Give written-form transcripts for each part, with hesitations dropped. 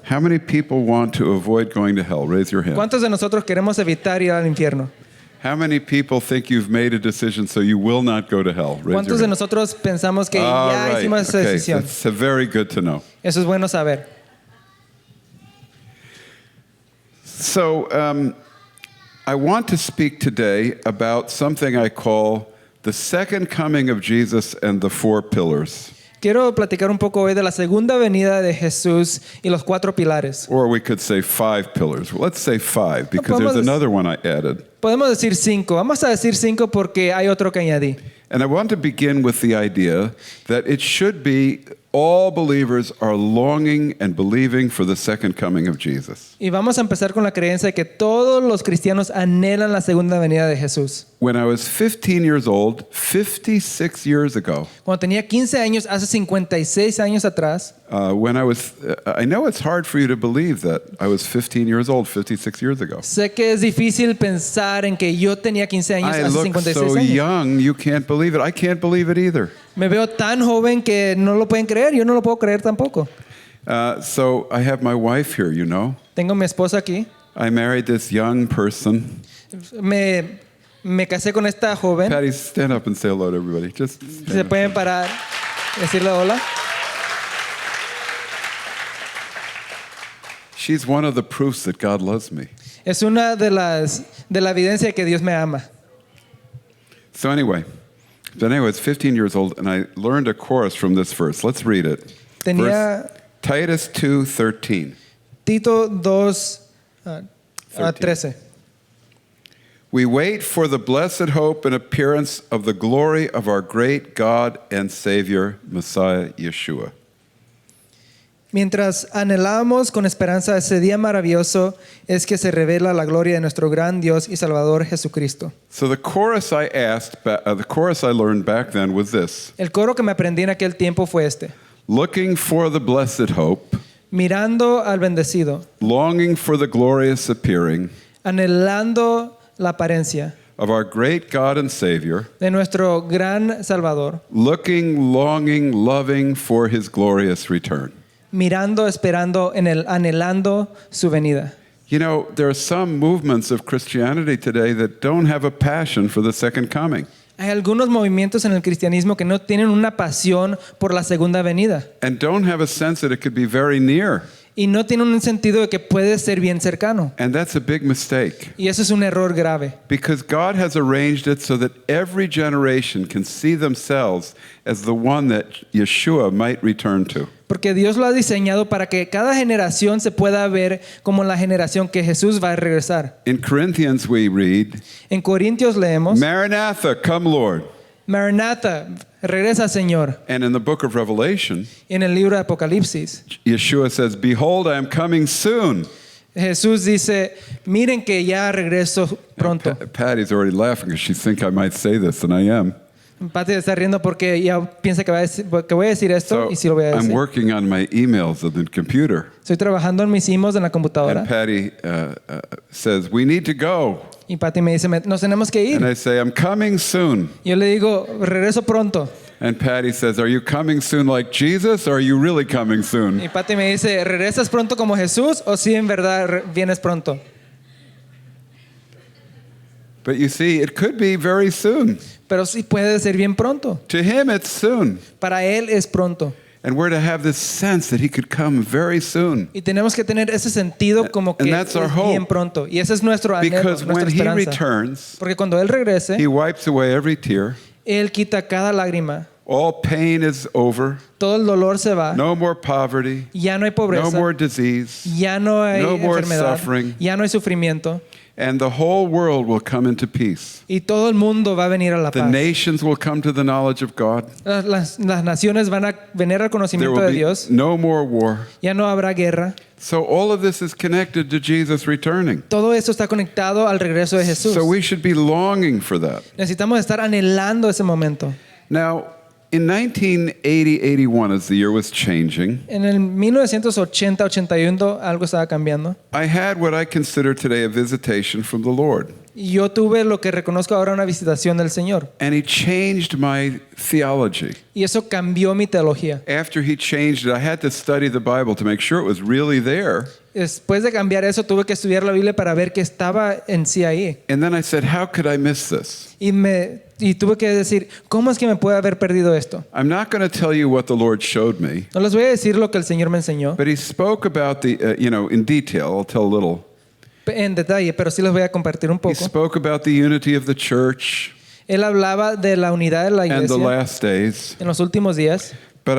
How many people want to avoid going to hell? Raise your hand. ¿Cuántos de nosotros queremos evitar ir al infierno? How many people think you've made a decision so you will not go to hell? Raise your ¿Cuántos de hand. nosotros pensamos que All ya right. hicimos esa Okay, decisión? that's very good to know. Eso es bueno saber. So I want to speak today about something I call the second coming of Jesus and the four pillars. Quiero platicar un poco hoy de la segunda venida de Jesús y los 4 pilares. Or we could say 5 pillars. Let's say 5 because there's another one I added. Podemos decir 5. Vamos a decir 5 porque hay otro que añadí. And I want to begin with the idea that it should be all believers are longing and believing for the second coming of Jesus. Y vamos a empezar con la creencia de que todos los cristianos anhelan la segunda venida de Jesús. When I was 15 years old, 56 years ago, Cuando tenía 15 años, hace 56 años atrás, I know it's hard for you to believe that I was 15 years old 56 years ago. sé que es difícil pensar en que yo tenía 15 años I hace look 56 so años. young, you can't believe it. I can't believe it either. Me veo tan joven que no lo pueden creer, yo no lo puedo creer tampoco. So I have my wife here, you know. Tengo mi esposa aquí. I married this young person. Me casé con esta joven. Patty, stand up and say hello to everybody. Just stand Se up. pueden parar, decirle hola. She's one of the proofs that God loves me. Es una de la evidencia de que Dios me ama. So anyway, it's 15 years old, and I learned a chorus from this verse. Let's read it. Tenía Titus 2:13. Tito 2:13. We wait for the blessed hope and appearance of the glory of our great God and Savior, Messiah Yeshua. Mientras anhelamos con esperanza ese día maravilloso, es que se revela la gloria de nuestro gran Dios y Salvador Jesucristo. So the chorus I learned back then was this: El coro que me aprendí en aquel tiempo fue este: looking for the blessed hope, mirando al bendecido, longing for the glorious appearing anhelando la apariencia of our great God and Savior, de nuestro gran Salvador, looking, longing, loving for His glorious return. mirando, esperando, anhelando su venida. You know, there are some movements of Christianity today that don't have a passion for the second coming. Hay algunos movimientos en el cristianismo que no tienen una pasión por la segunda venida And don't have a sense that it could be very near. y no tienen un sentido de que puede ser bien cercano. And that's a big mistake. Y eso es un error grave. Because God has arranged it so that every generation can see themselves as the one that Yeshua might return to. Porque Dios lo ha diseñado para que cada generación se pueda ver como la generación que Jesús va a regresar. In Corinthians we read, En Corintios leemos, Maranatha, come Lord. Maranatha, regresa Señor. And in the book of Revelation, En el libro de Apocalipsis, Yeshua says, behold, I am coming soon. Jesús dice, miren que ya regreso pronto. Patty's already laughing because she thinks I might say this, and I am. Pati está riendo porque ya piensa que voy a decir esto So y sí lo voy a I'm decir. working on my emails of the computer. Estoy trabajando en mis emails en la computadora And Patty says, we need to go. y Pati me dice, nos tenemos que And ir. I say, I'm coming soon. Yo le digo, regreso pronto. And Patty says, are you coming soon like Jesus, or are you really coming soon? Y Pati me dice, ¿regresas pronto como Jesús o si en verdad vienes pronto? But you see, it could be very soon. Pero sí puede ser bien pronto. To him, it's soon. Para Él es pronto. And we're to have this sense that he could come very soon. Y tenemos que tener ese sentido como que And es that's our hope. bien pronto. Y ese es nuestro anhelo, Because nuestra when he esperanza. returns, Porque cuando Él regrese, he wipes away every tear. Él quita cada lágrima. All pain is over. Todo el dolor se va. No more poverty. Ya no hay No pobreza. more disease. Ya no hay No more enfermedad. suffering. Ya no hay sufrimiento. And the whole world will come into peace. Y todo el mundo va a venir a la The paz. nations will come to the knowledge of God. Las naciones van a venir al There conocimiento will de be Dios. no more war. Ya no habrá guerra. So all of this is connected to Jesus returning. Todo esto está conectado al regreso de Jesús. So we should be longing for that. Necesitamos estar anhelando ese momento. Now, in 1980-81, as the year was changing, En el 1980-81 algo estaba cambiando. I had what I consider today a visitation from the Lord. Y yo tuve lo que reconozco ahora una visitación del Señor. And he changed my theology. Y eso cambió mi teología. After he changed it, I had to study the Bible to make sure it was really there. Después de cambiar eso, tuve que estudiar la Biblia para ver que estaba en sí ahí. And then I said, how could I miss this? Y tuve que decir, ¿cómo es que me puede haber perdido esto? I'm not going to tell you what the Lord showed me, No les voy a decir lo que el Señor me enseñó but he spoke about the, in detail. I'll tell a little. en detalle, pero sí les voy a compartir un He poco. spoke about the unity of the church Él hablaba de la unidad de la and the iglesia last days. en los últimos días, But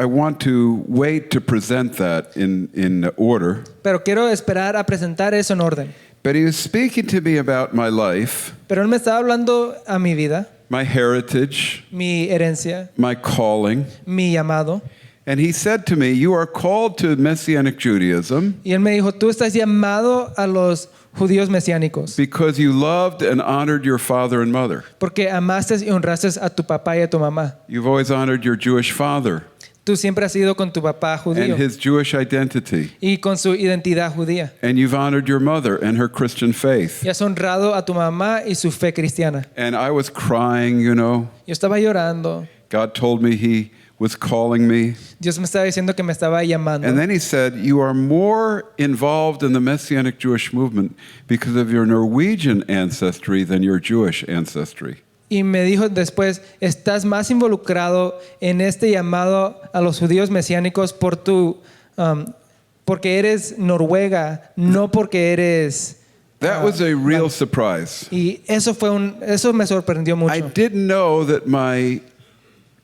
I want to wait to present that in order. pero quiero esperar a presentar eso en orden. But he was speaking to me about my life, Pero Él me estaba hablando a mi vida, my heritage, mi herencia, my calling. mi llamado. And he said to me, you are called to Messianic Judaism Y Él me dijo, tú estás llamado a los judíos mesiánicos because you loved and honored your father and mother. porque amaste y honraste a tu papá y a tu mamá. You've always honored your Jewish father Tú siempre has ido con tu papá judío and his Jewish identity. y con su identidad judía. And you've honored your mother and her Christian faith. Y has honrado a tu mamá y su fe cristiana. And I was crying, Yo estaba llorando. God told me he was calling me. Dios me estaba diciendo que me estaba llamando. And then he said, you are more involved in the Messianic Jewish movement because of your Norwegian ancestry than your Jewish ancestry. Y me dijo después, estás más involucrado en este llamado a los judíos mesiánicos porque eres noruega, no porque eres... That was a real surprise. Y eso me sorprendió mucho. I didn't know that my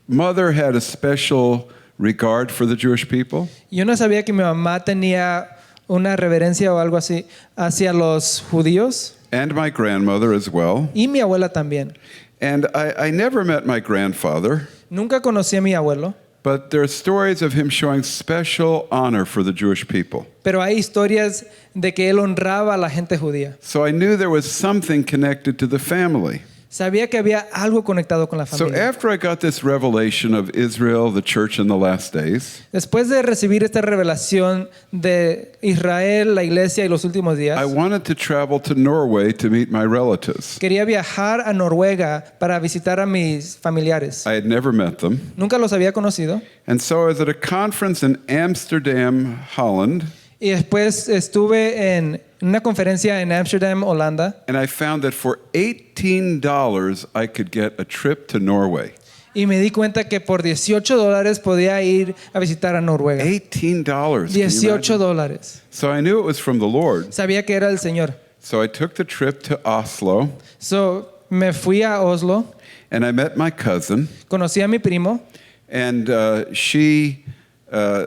mother had a special regard for the Jewish people. Yo no sabía que mi mamá tenía una reverencia o algo así hacia los judíos And my grandmother as well. y mi abuela también. And I never met my grandfather, Nunca conocí a mi abuelo, but there are stories of him showing special honor for the Jewish people. pero hay historias de que él honraba a la gente judía. So I knew there was something connected to the family. Sabía que había algo conectado con la So familia. after I got this revelation of Israel, the church in the last days, Después de recibir esta revelación de Israel, la iglesia y los últimos días, I wanted to travel to Norway to meet my relatives. quería viajar a Noruega para visitar a mis familiares. I had never met them. Nunca los había conocido. And so I was at a conference in Amsterdam, Holland, Y después estuve en una conferencia en Amsterdam, Holanda, and I found that for $18 I could get a trip to Norway. y me di cuenta que por $18 podía ir a visitar a Noruega. $18. Can you imagine? $18. So I knew it was from the Lord. Sabía que era el Señor. So I took the trip to Oslo, So, me fui a Oslo, and I met my cousin, conocí a mi primo, and she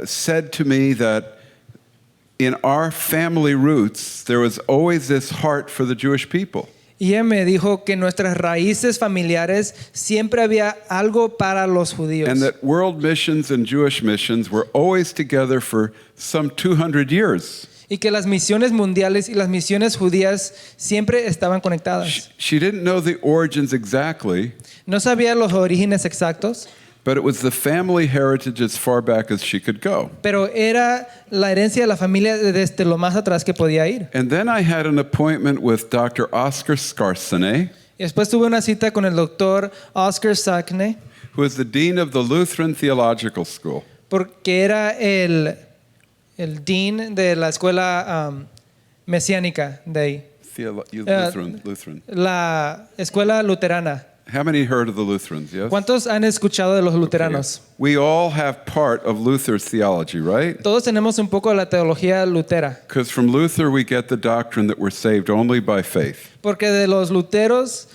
said to me that in our family roots, there was always this heart for the Jewish people. y ella me dijo que en nuestras raíces familiares siempre había algo para los judíos. And that world missions and Jewish missions were always together for some 200 years. Y que las misiones mundiales y las misiones judías siempre estaban conectadas. She didn't know the origins exactly, No sabía los orígenes exactos, but it was the family heritage as far back as she could go. pero era la herencia de la familia desde lo más atrás que podía ir. And then I had an appointment with Dr. Oscar Skarsene, Y después tuve una cita con el doctor Oscar Sackney, who is the dean of the Lutheran Theological School. porque era el dean de la escuela mesiánica de ahí, Lutheran. la escuela luterana. How many heard of the Lutherans? Yes. ¿Cuántos han escuchado de los luteranos? We all have part of Luther's theology, right? Todos tenemos un poco de la teología lutera, Because from Luther we get the doctrine that we're saved only by faith. porque de los luteros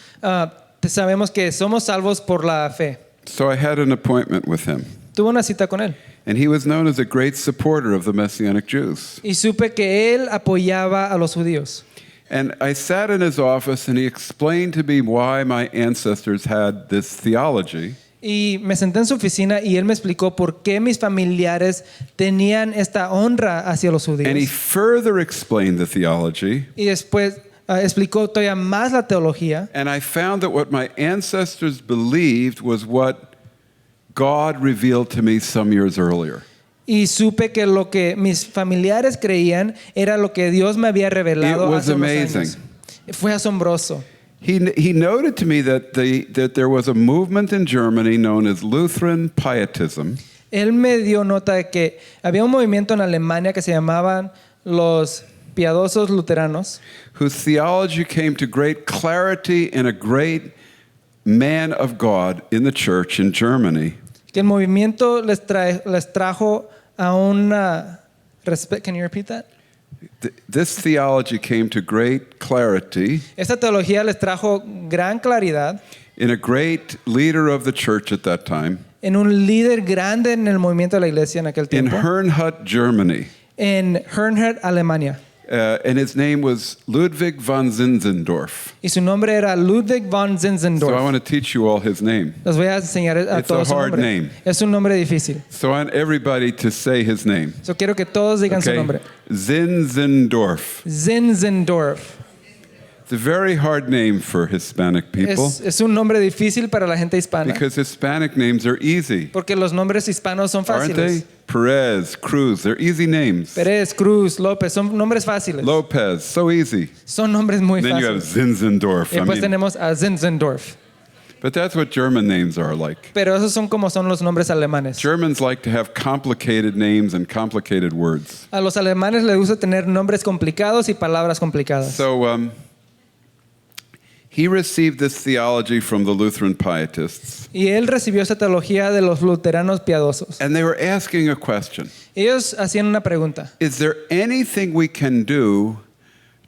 sabemos que somos salvos por la fe. So I had an appointment with him. Tuve una cita con él And he was known as a great supporter of the Messianic Jews. y supe que él apoyaba a los judíos. And I sat in his office and he explained to me why my ancestors had this theology. Y me senté en su oficina y él me explicó por qué mis familiares tenían esta honra hacia los And he judíos. further explained the theology. Y después explicó todavía más la teología. And I found that what my ancestors believed was what God revealed to me some years earlier. Y supe que lo que mis familiares creían era lo que Dios me había It revelado was hace unos amazing. años. Fue asombroso. He noted to me that there was a movement in Germany known as Lutheran Pietism, Él me dio nota de que había un movimiento en Alemania que se llamaban los piadosos luteranos, whose theology came to great clarity in a great man of God in the church in Germany. que el movimiento les trajo a una... Can you repeat that? This theology came to great clarity Esta teología les trajo gran claridad in a great leader of the church at that time en un líder grande en el movimiento de la iglesia en aquel in tiempo, Herrnhut, Germany. en Herrnhut, Alemania. And his name was Ludwig von Zinzendorf. Y su nombre era Ludwig von So I Zinzendorf. want to teach you all his name. Les voy a enseñar a It's todos a su hard nombre. name. Es un nombre difícil. So I want everybody to say his name. So quiero que todos digan su Okay? nombre. Zinzendorf. Zinzendorf. It's a very hard name for Hispanic people Es un nombre difícil para la gente hispana. because Hispanic names are easy, Porque los nombres hispanos son aren't they? fáciles. Perez, Cruz, they're easy names. Pérez, Cruz, López, son nombres fáciles. Lopez, so easy. Son nombres muy Then you have fáciles. Zinzendorf. Y después tenemos a Zinzendorf. But that's what German names are like. Pero esos son como son los nombres alemanes. Germans like to have complicated names and complicated words. A los alemanes les gusta tener nombres complicados y palabras complicadas. So he received this theology from the Lutheran Pietists, Y él recibió esa teología de los luteranos piadosos. and they were asking a question. Ellos hacían una pregunta. Is there anything we can do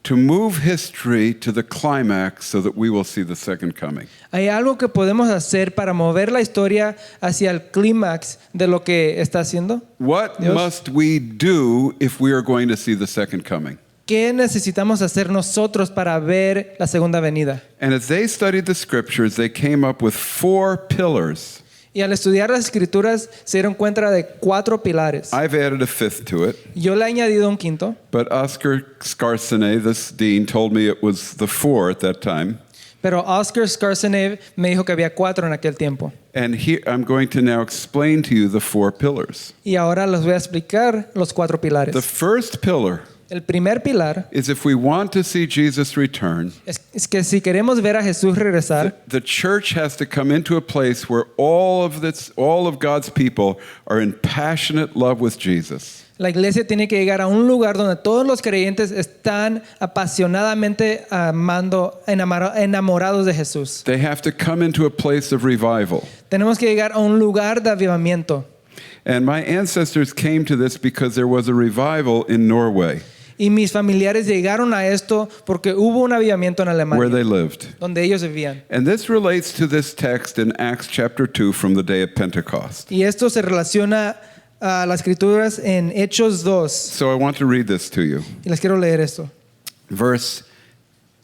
to move history to the climax so that we will see the second coming? ¿Hay algo que podemos hacer para mover la historia hacia el clímax de lo que está haciendo? What Dios. must we do if we are going to see the second coming? ¿Qué necesitamos hacer nosotros para ver la segunda venida? And as they studied the scriptures, they came up with 4 pillars. Y al estudiar las escrituras se dieron cuenta de 4 pilares. I've added a 5th to it, Yo le he añadido un quinto, but Oscar Scarcene, this dean, told me it was the 4 at that time. pero Oscar Scarcenev me dijo que había 4 en aquel tiempo. And here I'm going to now explain to you the 4 pillars. Y ahora les voy a explicar los 4 pilares. The first pillar El primer pilar is if we want to see Jesus return, es que si queremos ver a Jesús regresar, the church has to come into a place where all of God's people are in passionate love with Jesus. la iglesia tiene que llegar a un lugar donde todos los creyentes están apasionadamente enamorados de Jesús. They have to come into a place of revival. Tenemos que llegar a un lugar de avivamiento. And my ancestors came to this because there was a revival in Norway Y mis familiares llegaron a esto porque hubo un avivamiento en where Alemania, they lived. donde ellos vivían. And this relates to this text in Acts chapter 2 from the day of Pentecost. Y esto se relaciona a las escrituras en Hechos 2. So I want to read this to you. Y les quiero leer esto. Verse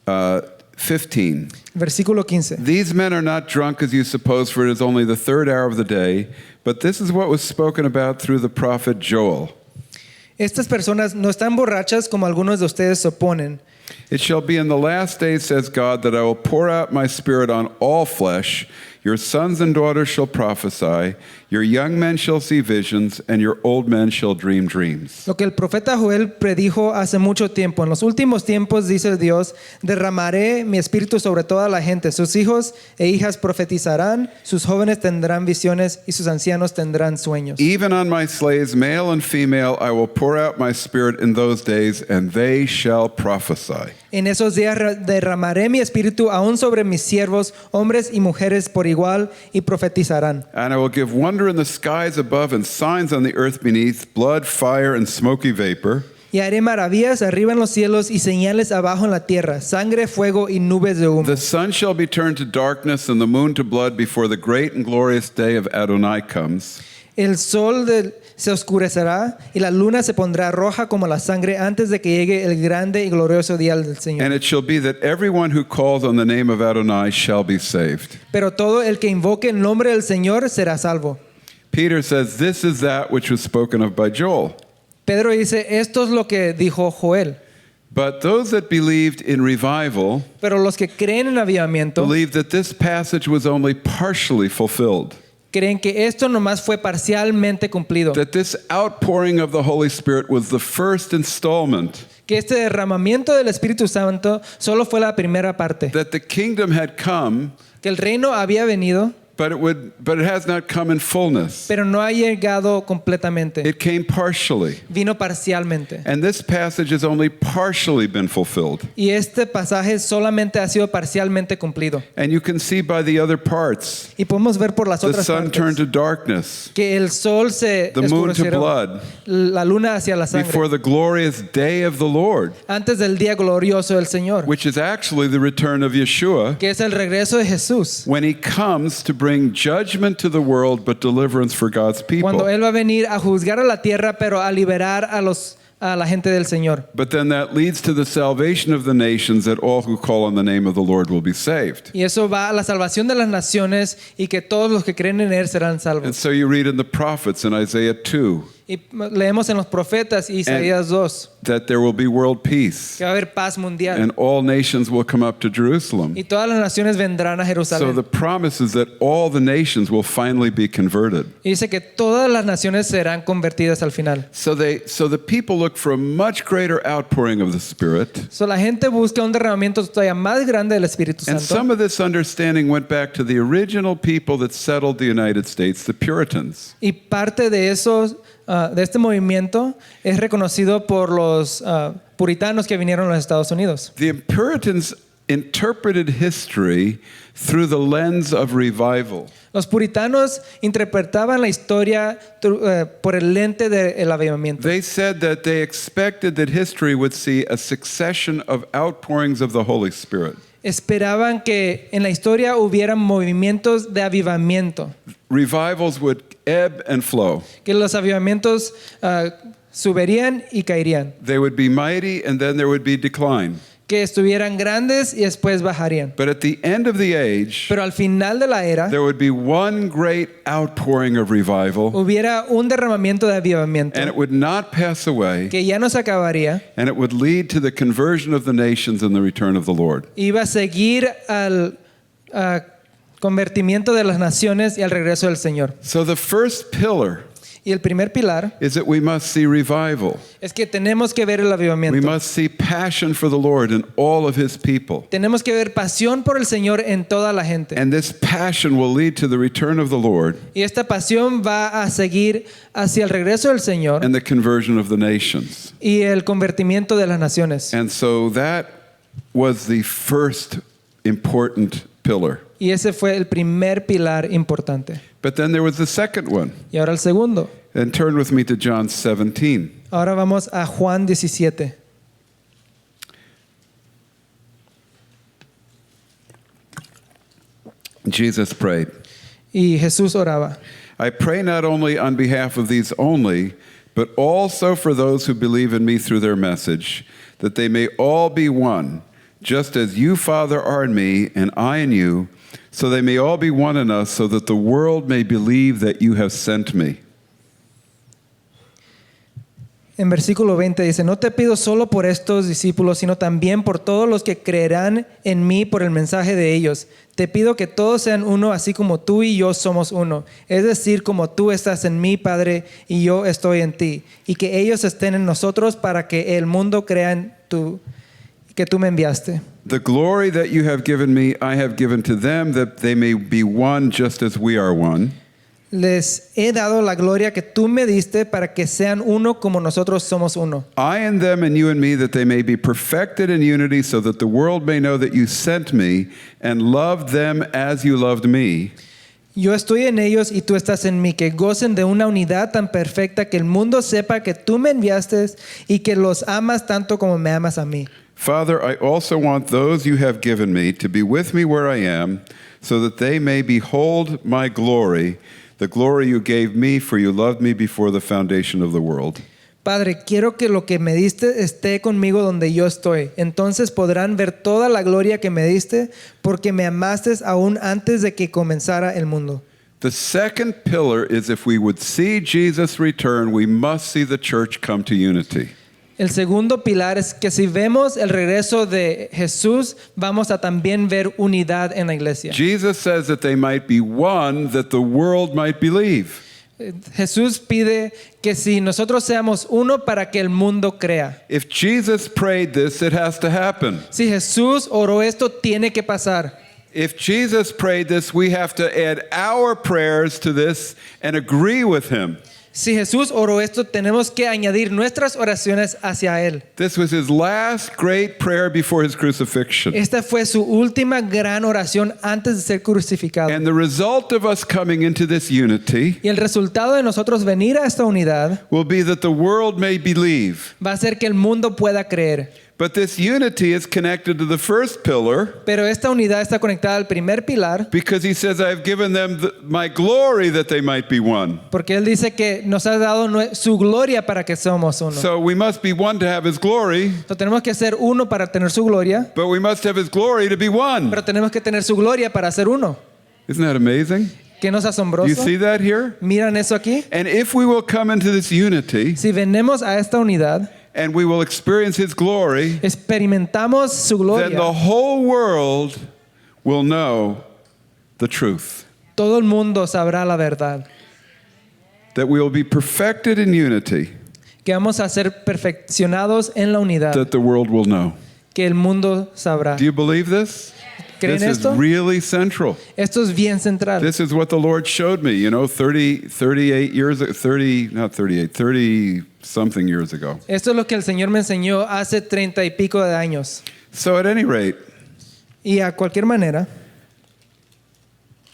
15. Versículo 15. These men are not drunk as you suppose, for it is only the 3rd hour of the day. But this is what was spoken about through the prophet Joel. Estas personas no están borrachas como algunos de ustedes suponen. It shall be in the last days, says God, that I will pour out my spirit on all flesh. Your sons and daughters shall prophesy. Your young men shall see visions, and your old men shall dream dreams. Lo que el profeta Joel predijo hace mucho tiempo. En los últimos tiempos, dice Dios, derramaré mi espíritu sobre toda la gente. Sus hijos e hijas profetizarán, sus jóvenes tendrán visiones y sus ancianos tendrán sueños. Even on my slaves, male and female, I will pour out my spirit in those days, and they shall prophesy. En esos días derramaré mi espíritu aún sobre mis siervos, hombres y mujeres por igual, y profetizarán. And I will give wonder in the skies above and signs on the earth beneath, blood, fire, and smoky vapor. Y haré maravillas arriba en los cielos y señales abajo en la tierra, sangre, fuego y nubes de humo. The sun shall be turned to darkness and the moon to blood before the great and glorious day of Adonai comes. El sol se oscurecerá y la luna se pondrá roja como la sangre antes de que llegue el grande y glorioso día del Señor. And it shall be that everyone who calls on the name of Adonai shall be saved. Pero todo el que invoque el nombre del Señor será salvo. Peter says, this is that which was spoken of by Joel. Pedro dice, esto es lo que dijo Joel. But those that believed in revival Pero los que creen en avivamiento, believed that this passage was only partially fulfilled. creen que esto nomás fue parcialmente cumplido. That this outpouring of the Holy Spirit was the first installment que este derramamiento del Espíritu Santo solo fue la primera parte, that the kingdom had come, que el reino había venido, but it has not come in fullness. pero no ha llegado completamente, It came partially. vino parcialmente. And this passage has only partially been fulfilled. Y este pasaje solamente ha sido parcialmente cumplido. And you can see by the other parts, Y podemos ver por las the otras sun turned to partes darkness, que el sol se the moon to oscureció, blood, la luna hacia la before sangre, the glorious day of the Lord, antes del día glorioso del Señor, which is actually the return of Yeshua, que es el regreso de Jesús, when he comes to bring judgment to the world but deliverance for God's cuando people. Él va a venir a juzgar a la tierra, pero a liberar a la gente del Señor. But then that leads to the salvation of the nations, that all who call on the name of the Lord will be saved. Y eso va a la salvación de las naciones y que todos los que creen en Él serán And salvos. so you read in the prophets in Isaiah 2 Y leemos en los profetas Isaías 2 that there will be world peace que va a haber paz mundial and all nations will come up to Jerusalem. y todas las naciones vendrán a So Jerusalén. the promise is that all the nations will finally be converted. Y dice que todas las naciones serán convertidas al final. So the people look for a much greater outpouring of the Spirit. So, la gente busca un derramamiento todavía más grande del Espíritu And Santo. some of this understanding went back to the original people that settled the United States, the Puritans. Y parte de eso, de este movimiento, es reconocido por los puritanos que vinieron a los Estados Unidos. The Puritans interpreted history through the lens of revival. Los puritanos interpretaban la historia por el lente del avivamiento. They said that they expected that history would see a succession of outpourings of the Holy Spirit. Esperaban que en la historia hubieran movimientos de avivamiento, Revivals would ebb and flow. que los avivamientos subirían y caerían, They would be mighty and then there would be decline. que estuvieran grandes y después bajarían. But at the end of the age, Pero al final de la era there would be one great outpouring of revival, hubiera un derramamiento de avivamiento and it would not pass away, que ya no se acabaría. and it would lead to the conversion of the nations and the return of the Lord. Iba a seguir al convertimiento de las naciones y al regreso del Señor. So the first pillar Y el primer pilar is that we must see revival. es que tenemos que ver el We avivamiento. must see passion for the Lord in all of his people. Tenemos que ver pasión por el Señor en toda la gente. And this passion will lead to the return of the Lord Y esta pasión va a seguir hacia el regreso del Señor and the conversion of the nations. y el convertimiento de las naciones. And so that was the first important pillar. Y ese fue el primer pilar importante. But then there was the second one. Y ahora el segundo. And turn with me to John 17. Ahora vamos a Juan 17. Jesus prayed, Y Jesús oraba. I pray not only on behalf of these only, but also for those who believe in me through their message, that they may all be one, just as you, Father, are in me, and I in you, so they may all be one in us, so that the world may believe that you have sent me. En versículo 20 dice, no te pido solo por estos discípulos, sino también por todos los que creerán en mí por el mensaje de ellos. Te pido que todos sean uno, así como tú y yo somos uno. Es decir, como tú estás en mí, Padre, y yo estoy en ti. Y que ellos estén en nosotros para que el mundo crea en que tú me enviaste. The glory that you have given me, I have given to them, that they may be one just as we are one. Les he dado la gloria que tú me diste para que sean uno como nosotros somos uno. I and them and you and me, that they may be perfected in unity, so that the world may know that you sent me and loved them as you loved me. Yo estoy en ellos y tú estás en mí, que gocen de una unidad tan perfecta que el mundo sepa que tú me enviaste y que los amas tanto como me amas a mí. Father, I also want those you have given me to be with me where I am, so that they may behold my glory, the glory you gave me, for you loved me before the foundation of the world. Padre, quiero que lo que me diste esté conmigo donde yo estoy. Entonces podrán ver toda la gloria que me diste, porque me amaste aún antes de que comenzara el mundo. The second pillar is if we would see Jesus return, we must see the church come to unity. El segundo pilar es que si vemos el regreso de Jesús, vamos a también ver unidad en la iglesia. Jesus says that they might be one, that the world might believe. Jesús pide que si nosotros seamos uno para que el mundo crea. If Jesus prayed this, it has to happen. Si Jesús oró esto, tiene que pasar. If Jesus prayed this, we have to add our prayers to this and agree with him. Si Jesús oró esto, tenemos que añadir nuestras oraciones hacia Él. This was his last great prayer before his crucifixion. Esta fue su última gran oración antes de ser crucificado. And the result of us coming into this unity Y el resultado de nosotros venir a esta unidad will be that the world may believe. va a ser que el mundo pueda creer. But this unity is connected to the first pillar Pero esta unidad está conectada al primer pilar because he says, I have given them my glory that they might be one. porque Él dice que nos ha dado su gloria para que somos uno. So we must be one to have his glory, Entonces tenemos que ser uno para tener su gloria, but we must have his glory to be one. pero tenemos que tener su gloria para ser uno. Isn't that amazing? ¿Qué nos Do you asombroso? see that here? ¿Miran eso aquí? And if we will come into this unity Si venimos a esta unidad, and we will experience his glory, experimentamos su then the gloria, whole world will know the truth. todo el mundo sabrá la verdad. That we will be perfected in unity, Que vamos a ser perfeccionados en la unidad, that the world will know. que el mundo sabrá. Do you believe this? ¿Creen This is esto? really central. Esto es bien central. This is what the Lord showed me, 38 years, 30 something years ago. Esto es lo que el Señor me enseñó hace 30 y pico de años. So at any rate, Y a cualquier manera,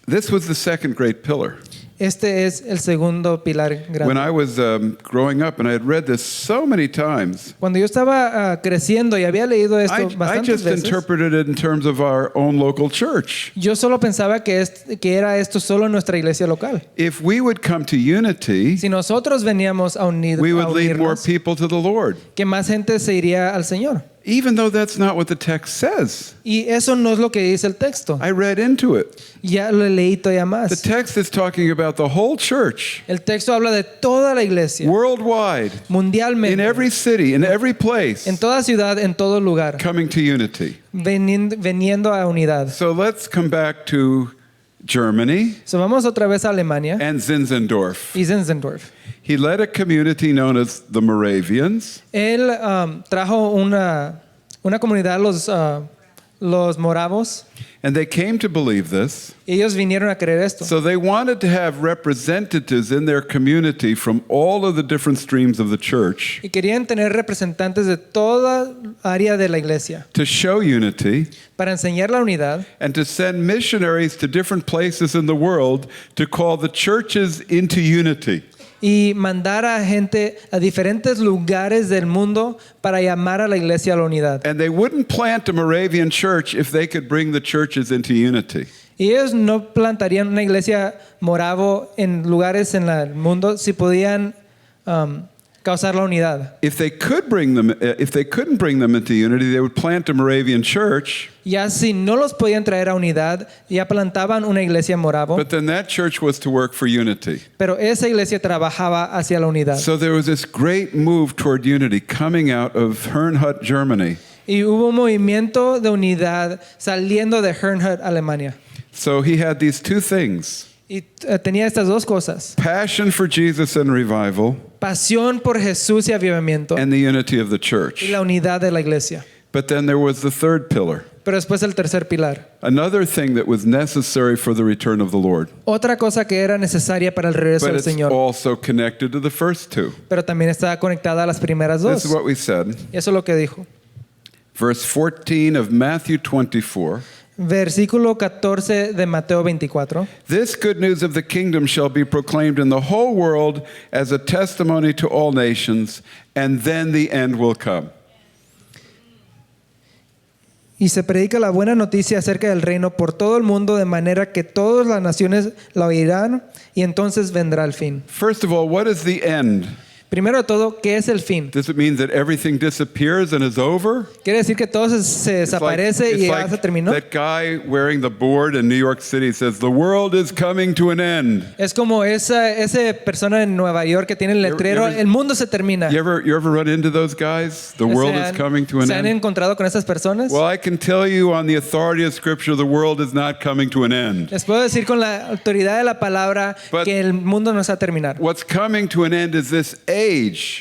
this was the second great pillar. este es el segundo pilar When grande. I was growing up, and I had read this so many times, Cuando yo estaba creciendo y había leído esto I bastantes just veces, interpreted it in terms of our own local church. yo solo pensaba que era esto solo en nuestra iglesia local. If we would come to unity, Si nosotros veníamos a we would lead more unirnos, people to the Lord. que más gente se iría al Señor. Even though that's not what the text says. Y eso no es lo que dice el texto. I read into it. Ya lo leí todavía The más. text is talking about the whole church, El texto habla de toda la iglesia, worldwide, in mundialmente, every city, in every place, en toda ciudad, en todo lugar, coming to unity. veniendo a unidad. So let's come back to Germany So vamos otra vez a Alemania and Zinzendorf. y Zinzendorf. He led a community known as the Moravians, Él trajo una comunidad, los moravos. and they came to believe this. Ellos vinieron a creer esto. So they wanted to have representatives in their community from all of the different streams of the church Y querían tener representantes de toda área de la iglesia to show unity para enseñar la unidad and to send missionaries to different places in the world to call the churches into unity. y mandar a gente a diferentes lugares del mundo para llamar a la iglesia a la unidad. And they wouldn't plant a Moravian church if they could bring the churches into unity. Y ellos no plantarían una iglesia moravo en lugares en el mundo si podían causar la unidad. If they couldn't bring them into unity, they would plant a Moravian church, Ya si no los podían traer a unidad, ya plantaban una iglesia moravo, but then that church was to work for unity. pero esa iglesia trabajaba hacia la unidad. So there was this great move toward unity coming out of Herrnhut, Germany. Y hubo un movimiento de unidad saliendo de Herrnhut, Alemania. So he had these two things: Y tenía estas dos cosas: passion for Jesus and revival, pasión por Jesús y avivamiento, and the unity of the y church. la unidad de la iglesia. But then there was the third pillar, Pero después el tercer pilar. another thing that was necessary for the return of the Lord. Otra cosa que era necesaria para el regreso But del it's Señor, also connected to the first two. pero también estaba conectada a las primeras This dos. is what we said. Y eso es lo que dijo. Verse 14 of Matthew 24. Versículo 14 de Mateo 24. This good news of the kingdom shall be proclaimed in the whole world as a testimony to all nations, and then the end will come. Y se predica la buena noticia acerca del reino por todo el mundo, de manera que todas las naciones la oirán, y entonces vendrá el fin. First of all, what is the end? Primero de todo, ¿qué es el fin? Does it mean that everything disappears and is over? Quiere decir que todo se desaparece y ya se terminó. That guy wearing the board in New York City says, the world is coming to an end. Es como esa persona en Nueva York que tiene el letrero, el mundo se termina. You ever run into those guys? The world is coming to an ¿Se han end. encontrado con esas personas? Well, I can tell you on the authority of Scripture, the world is not coming to an end. Les puedo decir con la autoridad de la palabra But que el mundo no se va a terminar. What's coming to an end is this age.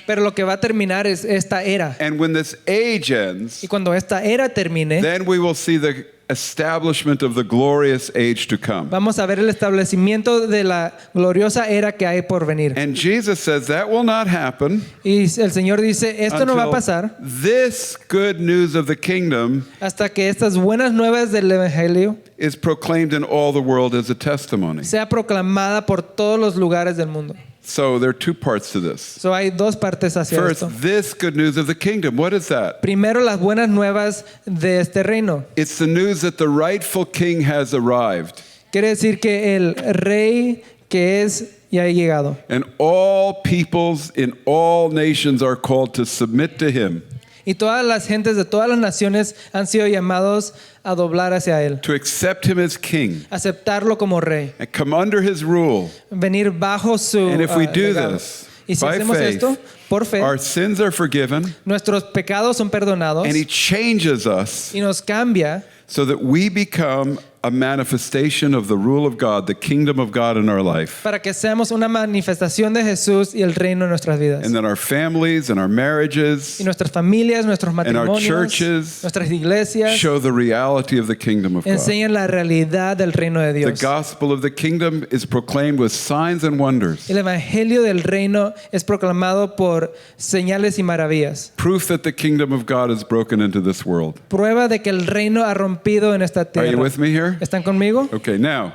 Pero lo que va a terminar es esta era. And when this age ends, Y cuando esta era termine, then we will see the establishment of the glorious age to come. vamos a ver el establecimiento de la gloriosa era que hay por venir. And Jesus says that will not happen Y el Señor dice, esto no va a pasar this good news of the kingdom hasta que estas buenas nuevas del Evangelio is proclaimed in all the world as a testimony. sea proclamada por todos los lugares del mundo. So there are two parts to this. So hay dos partes hacia First, esto. this good news of the kingdom. What is that? Primero, las buenas nuevas de este reino. It's the news that the rightful king has arrived. Quiere decir que el rey que es ya ha llegado. And all peoples in all nations are called to submit to him, Y todas las gentes de todas las naciones han sido llamados a doblar hacia él, to accept him as king, aceptarlo como rey, and come under his rule. venir bajo su And if we do legado. this, Y si by hacemos faith, esto por fe, our sins are forgiven, nuestros pecados son perdonados and he changes us y nos cambia so that we become a manifestation of the rule of God, the kingdom of God in our life. para que seamos una manifestación de Jesús y el reino en nuestras vidas. And that our families and our marriages Y nuestras familias, nuestros our matrimonios, churches nuestras iglesias show the reality of the kingdom of God. enseñan la realidad del reino de The Dios. gospel of the kingdom is proclaimed with signs and wonders, El evangelio del reino es proclamado por señales y maravillas. proof that the kingdom of God is broken into this world. Prueba de que el reino ha rompido en esta Are you tierra. with me here? ¿Están conmigo? Okay, now,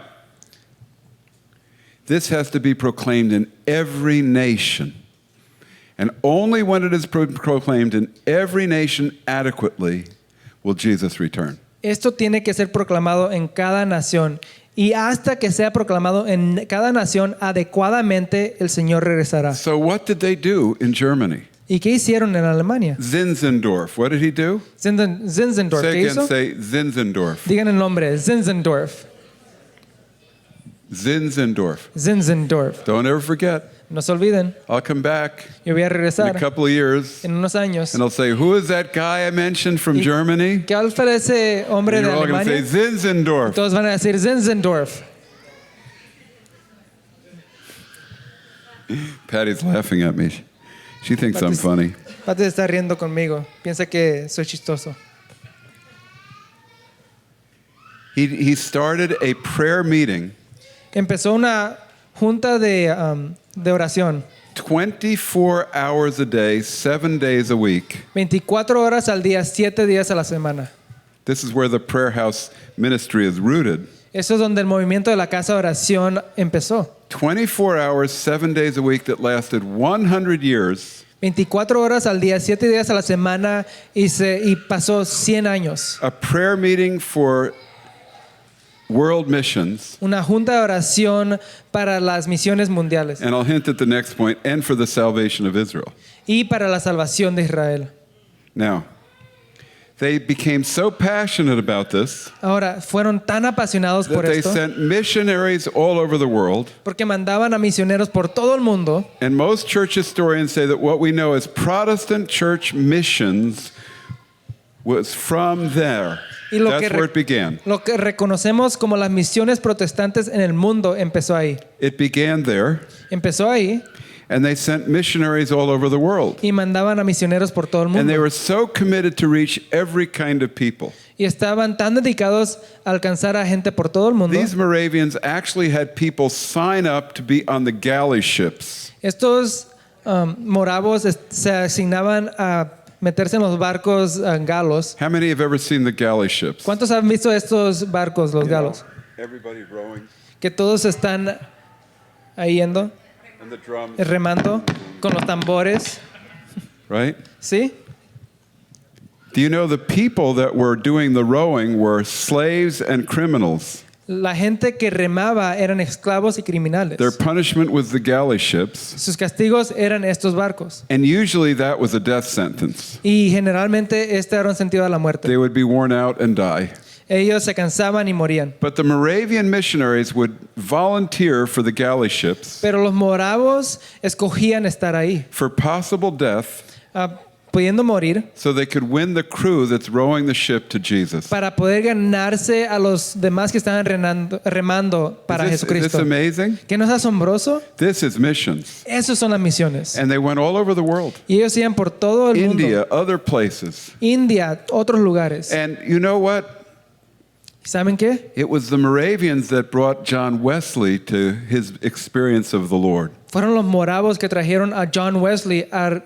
this has to be proclaimed in every nation. And only when it is proclaimed in every nation adequately will Jesus return. Esto tiene que ser proclamado en cada nación. Y hasta que sea proclamado en cada nación adecuadamente, el Señor regresará. So, what did they do in Germany? ¿Y qué hicieron en Alemania? Zinzendorf. What did he do? Zinzendorf. Say ¿Qué again, hizo? say Zinzendorf. Digan el nombre. Zinzendorf. Zinzendorf. Zinzendorf. Don't ever forget. No se olviden. I'll come back Yo voy a in a regresar couple of years en unos años. and I'll say, who is that guy I mentioned from Y- Germany? ¿Qué alfa de ese hombre And de you're all going to say Alemania? Zinzendorf. Todos van a decir Zinzendorf. Patty's laughing at me. She thinks I'm funny. Pati está riendo conmigo. Piensa que soy chistoso. He started a prayer meeting Empezó una junta de oración. 24 hours a day, 7 days a week. 24 horas al día, 7 días a la semana. This is where the prayer house ministry is rooted. Eso es donde el movimiento de la casa de oración empezó. 24 hours, 7 days a week that lasted 100 years. 24 horas al día, 7 días a la semana y pasó 100 años. A prayer meeting for world missions. Una junta de oración para las misiones mundiales And I'll hint at the next point, and for the salvation of Israel. y para la salvación de Israel. Now, they became so passionate about this Ahora, fueron tan apasionados that por they esto sent missionaries all over the world. porque mandaban a misioneros por todo el mundo. And most church historians say that what we know as Protestant church missions was from there. Y lo That's que, where it began. lo que reconocemos como las misiones protestantes en el mundo empezó ahí. It began there, Empezó ahí and they sent missionaries all over the world. y mandaban a misioneros por todo el And they mundo. were so committed to reach every kind of people. Y estaban tan dedicados a alcanzar a gente por todo el mundo. These Moravians actually had people sign up to be on the galley ships. Estos moravos se asignaban a meterse en los barcos galos. How many have ever seen the galley ships? ¿Cuántos han visto estos barcos, los galos? Everybody rowing, Que todos están ahí yendo, and the drums, remando, con los tambores. right? ¿Sí? Do you know the people that were doing the rowing were slaves and criminals? La gente que remaba eran esclavos y criminales. Their punishment was the galley ships, Sus castigos eran estos barcos. and usually that was a death sentence. Y generalmente este era un sentido de la muerte. They would be worn out and die. Ellos se cansaban y morían. But the Moravian missionaries would volunteer for the galley ships Pero los moravos escogían estar ahí, for possible death pudiendo morir, so they could win the crew that's rowing the ship to Jesus. para poder ganarse a los demás que estaban remando para Is this Jesucristo. amazing? ¿Qué no es asombroso? This is missions. Esas son las misiones. And they went all over the world. Y ellos iban por todo el India, mundo. other places. India, otros lugares. And you know what? ¿Saben qué? It was the Moravians that brought John Wesley to his experience of the Lord. Fueron los moravos que trajeron a John Wesley a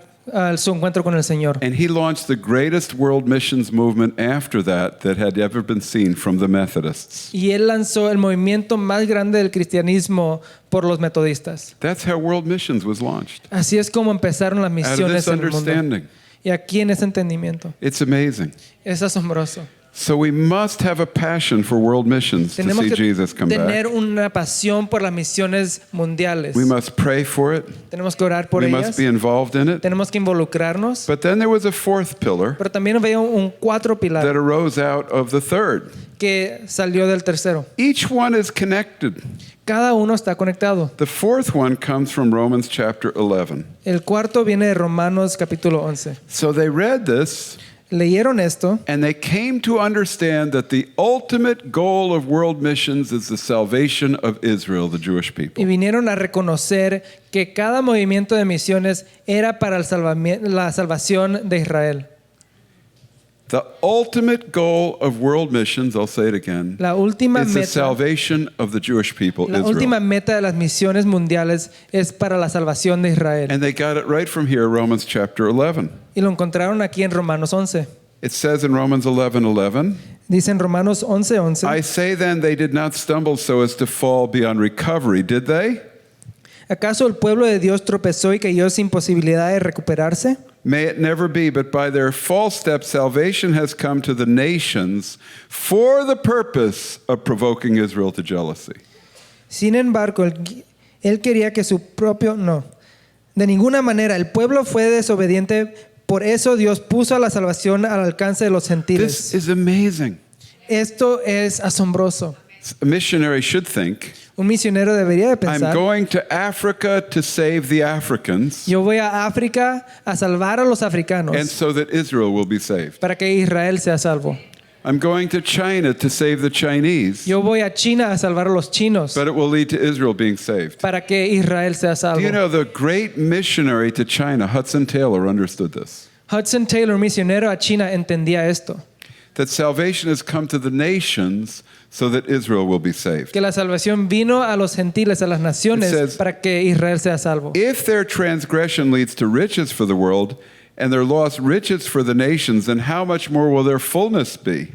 su encuentro con el Señor. And he launched the greatest world missions movement after that had ever been seen from the Methodists. Y él lanzó el movimiento más grande del cristianismo por los metodistas. That's how world missions was launched. Así es como empezaron las Out of misiones this en el mundo. understanding. Y aquí en ese entendimiento. It's amazing. Es asombroso. So we must have a passion for world missions to Tenemos see que Jesus come tener back. una pasión por las misiones mundiales. We must pray for it. Tenemos que orar por We ellas. must be involved in it. Tenemos que involucrarnos. But then there was a fourth pillar Pero también veo un cuatro that pilar arose out of the third. que salió del tercero. Each one is connected. Cada uno está conectado. The fourth one comes from Romans chapter 11. El cuarto viene de Romanos capítulo 11. So they read this Leyeron esto and they came to understand that the ultimate goal of world missions is the salvation of Israel, the Jewish y people. vinieron a reconocer que cada movimiento de misiones era para la salvación de Israel. The ultimate goal of world missions, I'll say it again, La última is the meta, salvation of the Jewish people, la Israel. última meta de las misiones mundiales es para la salvación de Israel. And they got it right from here, Romans chapter 11. Y lo encontraron aquí en Romanos 11. It says in Romans 11:11, Dice en Romanos 11:11. I say then they did not stumble so as to fall beyond recovery, did they? ¿Acaso el pueblo de Dios tropezó y cayó sin posibilidad de recuperarse? May it never be, but by their false steps salvation has come to the nations for the purpose of provoking Israel to jealousy. Sin embargo, él quería que su propio... No. De ninguna manera, el pueblo fue desobediente. Por eso Dios puso a la salvación al alcance de los This gentiles. is amazing. Esto es asombroso. A missionary should think, Un misionero debería de I'm pensar, going to Africa to save the Africans yo voy a África a salvar a los africanos and so that Israel will be saved. para que Israel sea salvo. I'm going to China to save the Chinese, Yo voy a China a salvar a los chinos but it will lead to Israel being saved. para que Israel sea Do you salvo. know the great missionary to China, Hudson Taylor, understood this? Hudson Taylor, misionero a China, entendía esto. That salvation has come to the nations so that Israel will be saved. Que la salvación vino a los gentiles, a las It naciones, says, para que Israel sea salvo. If their transgression leads to riches for the world and their loss riches for the nations, then how much more will their fullness be?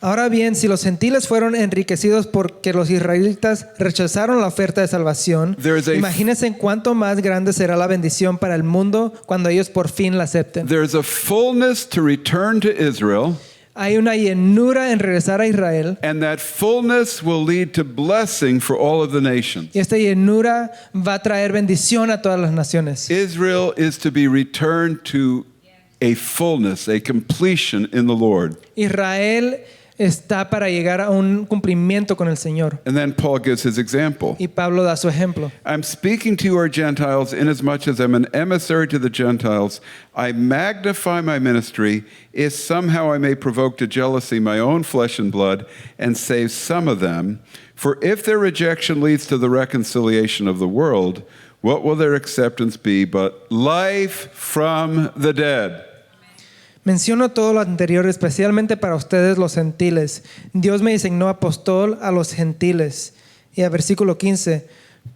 Ahora bien, si los gentiles fueron enriquecidos porque los israelitas rechazaron la oferta de salvación, There is a- imagínense cuánto más grande será la bendición para el mundo cuando ellos por fin la acepten. There's a fullness to return to Israel, Hay una llenura en regresar a Israel and that fullness will lead to blessing for all of the nations. y esta llenura va a traer bendición a todas las naciones. Israel is to be returned to a fullness, a completion in the Lord. Israel está para llegar a un cumplimiento con el Señor. And then Paul gives his example. Y Pablo da su ejemplo. I'm speaking to you, our Gentiles, inasmuch as I'm an emissary to the Gentiles. I magnify my ministry, if somehow I may provoke to jealousy my own flesh and blood, and save some of them. For if their rejection leads to the reconciliation of the world, what will their acceptance be but life from the dead? Menciono todo lo anterior especialmente para ustedes los gentiles. Dios me designó apóstol a los gentiles. Y a versículo 15.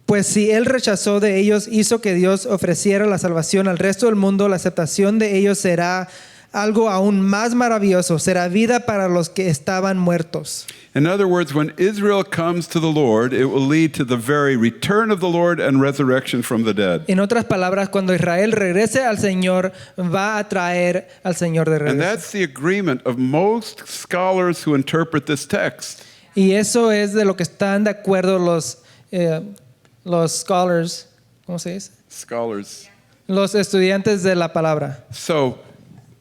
Pues si él rechazó de ellos, hizo que Dios ofreciera la salvación al resto del mundo, la aceptación de ellos será algo aún más maravilloso. Será vida para los que estaban muertos. In other words, when Israel comes to the Lord, it will lead to the very return of the Lord and resurrection from the dead. En otras palabras, cuando Israel regrese al Señor, va a traer al Señor de And regreso. that's the agreement of most scholars who interpret this text. Y eso es de lo que están de acuerdo los scholars, ¿cómo se dice? Scholars. Los estudiantes de la palabra. So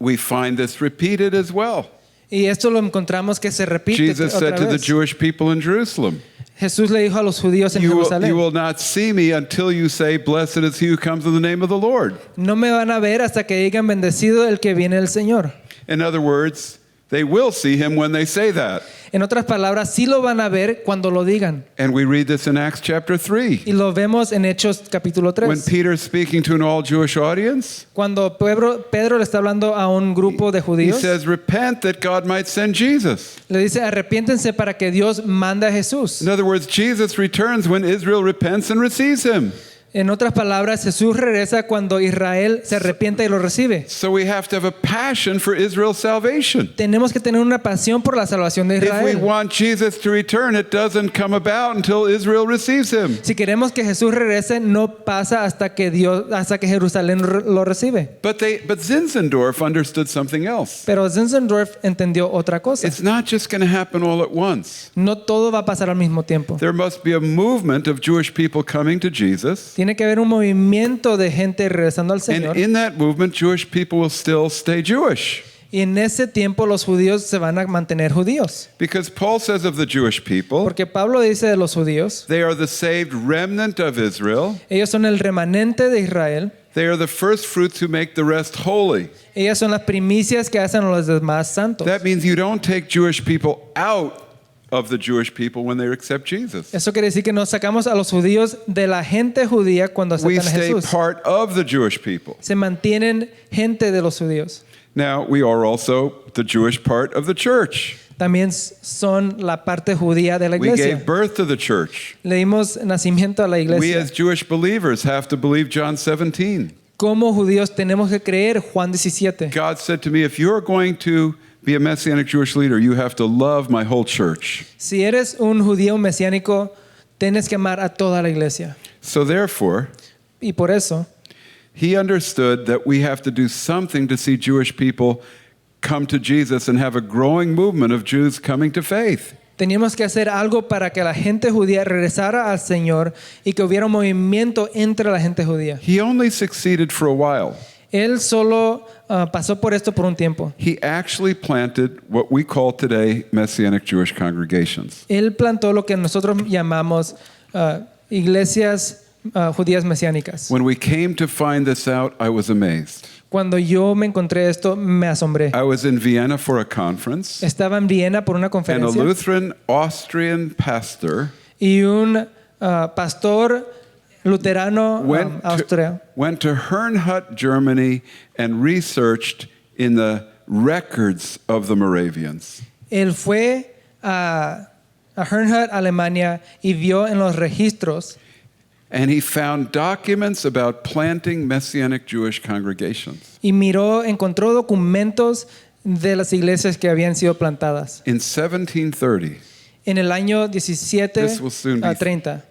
we find this repeated as well. Y esto lo encontramos que se repite Jesus said otra to the vez. Jewish people in Jerusalem, Jesús le dijo a los judíos en you Jerusalén, will not see me until you say, blessed is he who comes in the name of the Lord. no me van a ver hasta que digan bendecido el que viene el Señor. In other words, they will see him when they say that. En otras palabras, sí lo van a ver cuando lo digan. And we read this in Acts chapter 3. Y lo vemos en Hechos capítulo When 3. Peter's speaking to an all-Jewish audience, Cuando Pedro le está hablando a un grupo de he judíos, says, repent that God might send Jesus. le dice, arrepiéntense para que Dios mande a Jesús. In other words, Jesus returns when Israel repents and receives him. En otras palabras, Jesús regresa cuando Israel se arrepiente y lo recibe. So we have to have a passion for Israel's salvation. Tenemos que tener una pasión por la salvación de If we Israel. want Jesus to return, it doesn't come about until Israel receives him. Si queremos que Jesús regrese, no pasa hasta que Jerusalén lo recibe. But Zinzendorf understood something else. Pero Zinzendorf entendió otra cosa. It's not just going to happen all at once. No todo va a pasar al mismo tiempo. There must be a movement of Jewish people coming to Jesus. Tiene que haber un movimiento de gente regresando al And Señor. in that movement, Jewish people will still stay Jewish. Y en ese tiempo los judíos se van a mantener judíos. Because Paul says of the Jewish people, Porque Pablo dice de los judíos, they are the saved remnant of Israel. ellos son el remanente de Israel. They are the first fruits who make the rest holy. Ellas son las primicias que hacen a los demás santos. That means you don't take Jewish people out of the Jewish people when they accept Jesus. Eso quiere decir que nos sacamos a los judíos de la gente judía cuando We aceptan a stay Jesús. part of the Jewish people. Se mantienen gente de los judíos. Now, we are also the Jewish part of the church. También son la parte judía de la We iglesia. gave birth to the church. Le dimos nacimiento a la We iglesia. as Jewish believers have to believe John 17. Como judíos tenemos que creer Juan 17. God said to me, if you're going to be a Messianic Jewish leader, you have to love my whole church. Si eres un judío mesiánico, tienes que amar a toda la iglesia. So therefore, Y por eso, he understood that we have to do something to see Jewish people come to Jesus and have a growing movement of Jews coming to faith. teníamos que hacer algo para que la gente judía regresara al Señor y que hubiera un movimiento entre la gente judía. He only succeeded for a while. Él solo pasó por esto por un tiempo. He actually planted what we call today Messianic Jewish congregations. Él plantó lo que nosotros llamamos iglesias judías mesiánicas. When we came to find this out, I was amazed. Cuando yo me encontré esto, me asombré. I was in Vienna for a conference, Estaba en Viena por una and a conferencia Lutheran Austrian pastor y un pastor luterano went to Herrnhut, Germany, and researched in the records of the Moravians. Él fue a Herrnhut, Alemania, y vio en los registros And he found documents about planting Messianic Jewish congregations. y encontró documentos de las iglesias que habían sido plantadas. In 1730, En el año 1730. this will soon be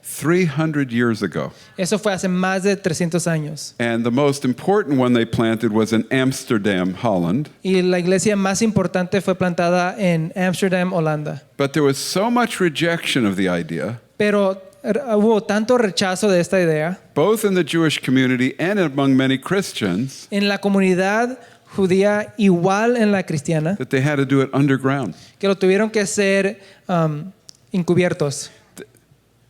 300 years ago. Eso fue hace más de 300 años. And the most important one they planted was in Amsterdam, Holland. Y la iglesia más importante fue plantada en Amsterdam, Holanda. But there was so much rejection of the idea, Pero hubo tanto rechazo de esta idea both in the Jewish community and among many Christians, en la comunidad judía, igual en la cristiana, that they had to do it underground. que lo tuvieron que ser encubiertos.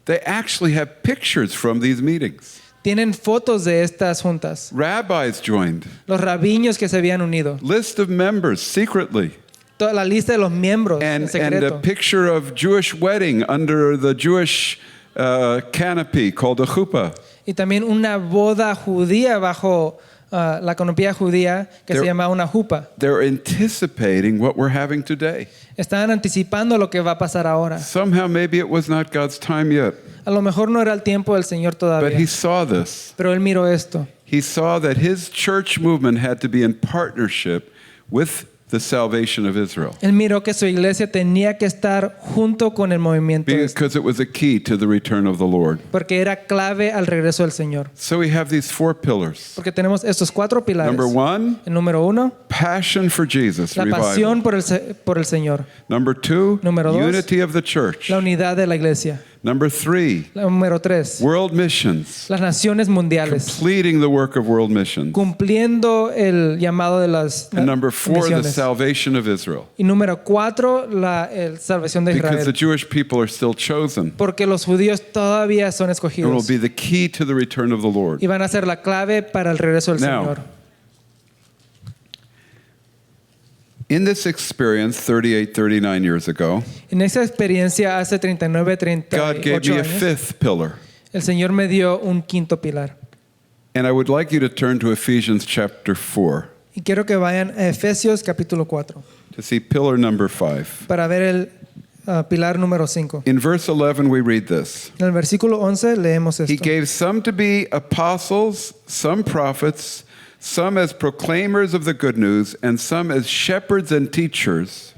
They actually have pictures from these meetings. Tienen fotos de estas juntas. Rabbis joined. Los rabiños que se habían unido. List of members secretly. Toda la lista de los miembros en And a secreto. picture of Jewish wedding under the Jewish canopy called a chuppah. Y también una boda judía bajo la canopía judía que se llama una jupa. They're anticipating what we're having today. Estaban anticipando lo que va a pasar ahora. Somehow, maybe it was not God's time yet, A lo mejor no era el tiempo del Señor but todavía. he saw this. Pero él miró esto. He saw that his church movement had to be in partnership with the salvation of Israel Él miró que su iglesia tenía que estar junto con el movimiento because it was a key to the return of the Lord. porque era clave al regreso del Señor. So we have these 4 pillars. Porque tenemos estos 4 pilares. Number 1, El número 1, passion for Jesus, la pasión revival. por el Señor. Number 2, Número 2, unity of the church. La unidad de la iglesia. Number 3, La número 3, world missions, las naciones mundiales. completing the work of world missions. Cumpliendo el llamado de las And number 4, the misiones. salvation of Israel. Y número 4, la salvación de Because the Israel. Jewish people are still chosen Porque los judíos todavía son and will escogidos. be the key to the return of the Lord. Y van a ser la clave para el regreso del Now, Señor. In this experience 38, 39 years ago, En esa experiencia hace 39, God gave 38 me a años, 5th pillar. el Señor me dio un quinto pilar. And I would like you to turn to Ephesians chapter 4 Y quiero que vayan a Efesios capítulo 4 to see pillar number 5. para ver el pilar número 5. In verse 11, we read this. En el versículo 11 leemos He esto. gave some to be apostles, some prophets, some as proclaimers of the good news, and some as shepherds and teachers.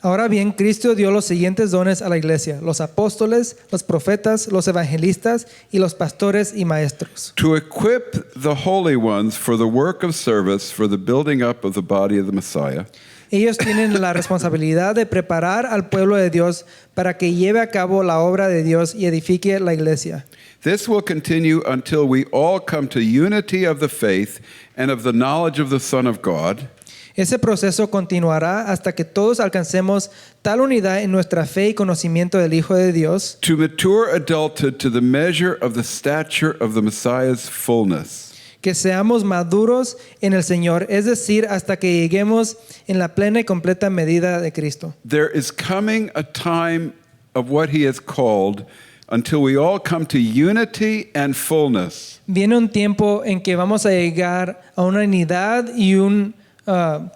Ahora bien, Cristo dio los siguientes dones a la iglesia: los apóstoles, los profetas, los evangelistas y los pastores y maestros, To equip the holy ones for the work of service, for the building up of the body of the Messiah, Ellos tienen la responsabilidad de preparar al pueblo de Dios para que lleve a cabo la obra de Dios y edifique la iglesia. This will continue until we all come to unity of the faith and of the knowledge of the Son of God, Ese proceso continuará hasta que todos alcancemos tal unidad en nuestra fe y conocimiento del Hijo de Dios, to mature adulthood to the measure of the stature of the Messiah's fullness. que seamos maduros en el Señor, es decir, hasta que lleguemos en la plena y completa medida de Cristo. There is coming a time of what he has called until we all come to unity and fullness. Viene un tiempo en que vamos a llegar a una unidad y un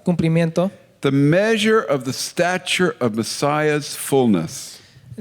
cumplimiento. The measure of the stature of Messiah's fullness.